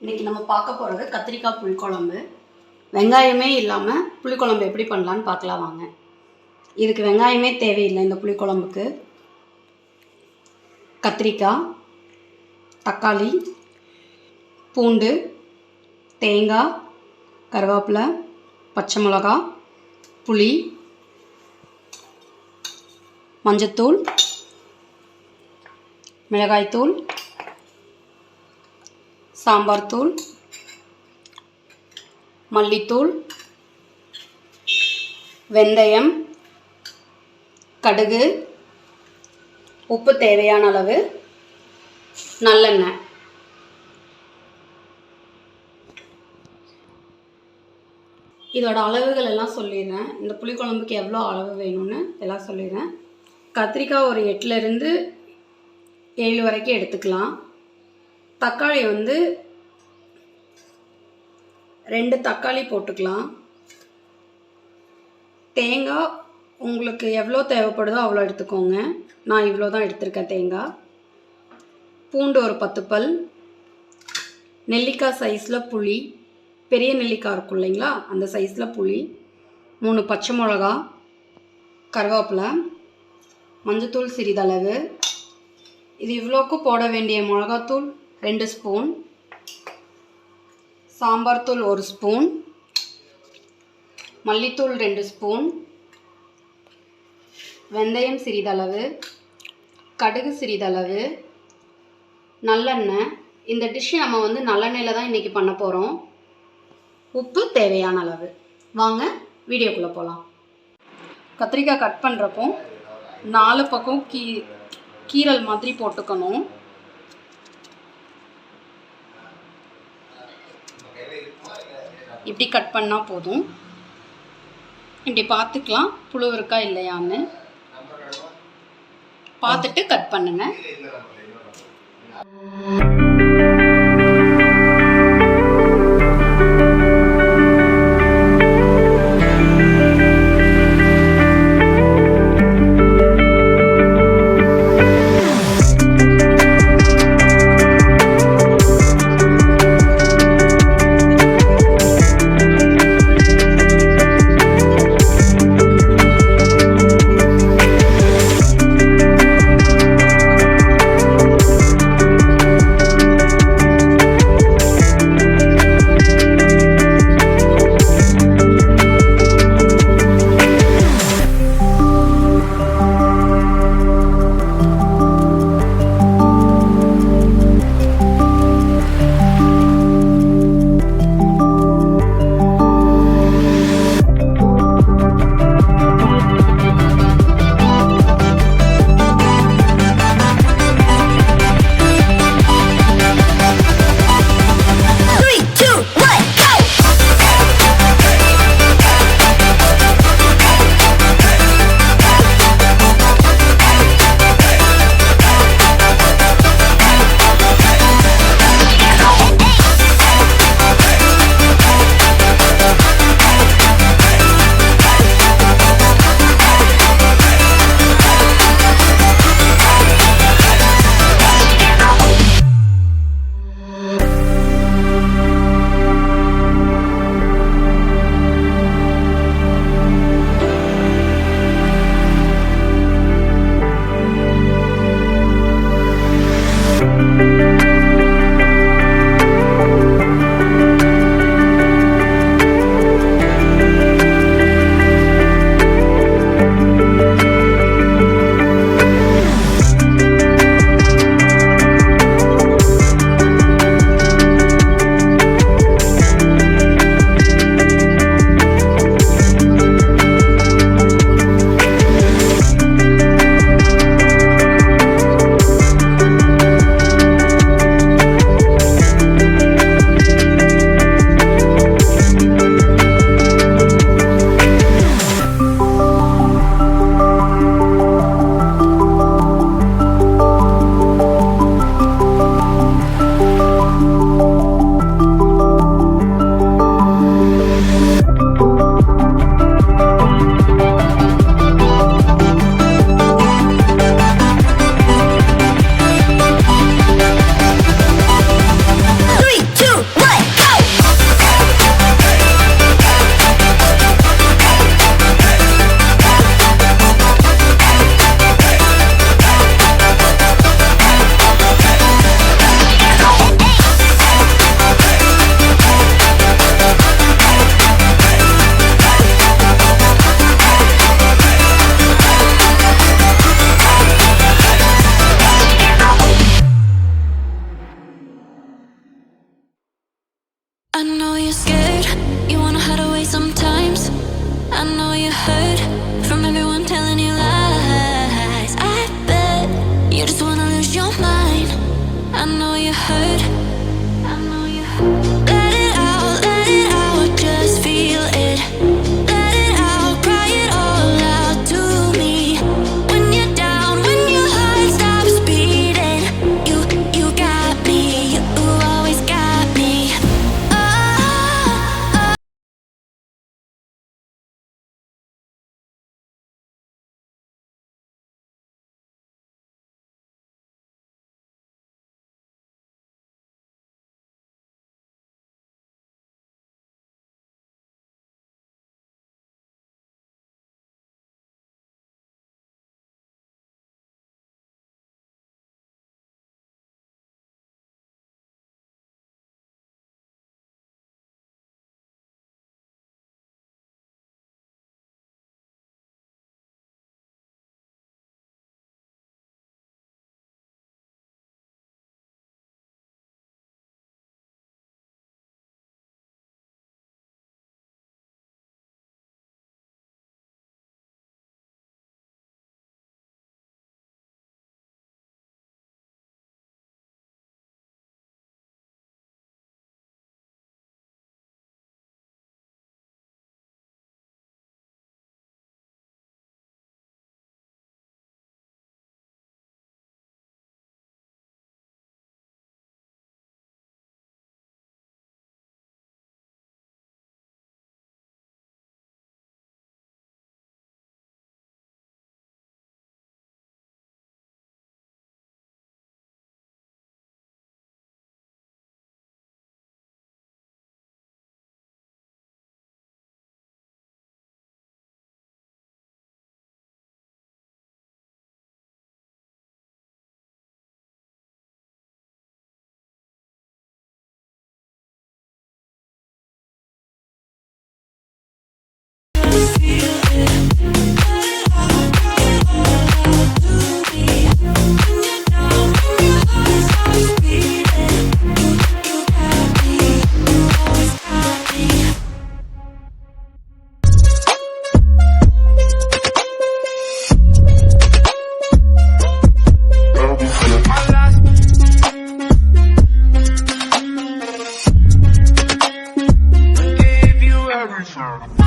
இன்றைக்கி நம்ம பார்க்க போகிறது கத்திரிக்காய் புளிக்குழம்பு. வெங்காயமே இல்லாமல் புளிக்குழம்பு எப்படி பண்ணலான்னு பார்க்கலாம் வாங்க. இதுக்கு வெங்காயமே தேவையில்லை. இந்த புளிக்குழம்புக்கு கத்திரிக்காய், தக்காளி, பூண்டு, தேங்காய், கருவேப்பிலை, பச்சை மிளகாய், புளி, மஞ்சத்தூள், மிளகாய்த்தூள், சாம்பார் தூள், மல்லித்தூள், வெந்தயம், கடுகு, உப்பு தேவையான அளவு, நல்லெண்ணெய். இதோட அளவுகள் எல்லாம் சொல்லிடுறேன். இந்த புளிக்குழம்புக்கு எவ்வளோ அளவு வேணும்னு எல்லாம் சொல்லிடுறேன். கத்திரிக்காய் ஒரு 8லேருந்து 7 வரைக்கும் எடுத்துக்கலாம். தக்காளி 2 தக்காளி போட்டுக்கலாம். தேங்காய் உங்களுக்கு எவ்வளோ தேவைப்படுதோ அவ்வளோ எடுத்துக்கோங்க. நான் இவ்வளோ தான் எடுத்திருக்கேன் தேங்காய். பூண்டு ஒரு 10 பல், நெல்லிக்காய் சைஸில் புளி, பெரிய நெல்லிக்காய் இருக்கும் இல்லைங்களா, அந்த சைஸில் புளி, 3 பச்சை மிளகா, கருவேப்பிலை, மஞ்சத்தூள் சிறிதளவு. இது இவ்வளோக்கு போட வேண்டிய மிளகாத்தூள் 2 ஸ்பூன், சாம்பார் தூள் 1 ஸ்பூன், மல்லித்தூள் 2 ஸ்பூன், வெந்தயம் சிறிதளவு, கடுகு சிறிதளவு, நல்லெண்ணெய். இந்த டிஷ்ஷு நம்ம நல்லெண்ணெயில் தான் இன்றைக்கி பண்ண போகிறோம். உப்பு தேவையான அளவு. வாங்க வீடியோக்குள்ளே போகலாம். கத்திரிக்காய் கட் பண்ணுறப்போ 4 பக்கம் கீரல் மாதிரி போட்டுக்கணும். இப்படி கட் பண்ணால் போதும். இப்படி பார்த்துக்கலாம் புழு இருக்கா இல்லையான்னு பார்த்துட்டு கட் பண்ணுங்க. hurt. Let it out, just feel it. Let it out, cry it all out to me. When you're down, when your heart stops beating, you got me, you always got me. Oh,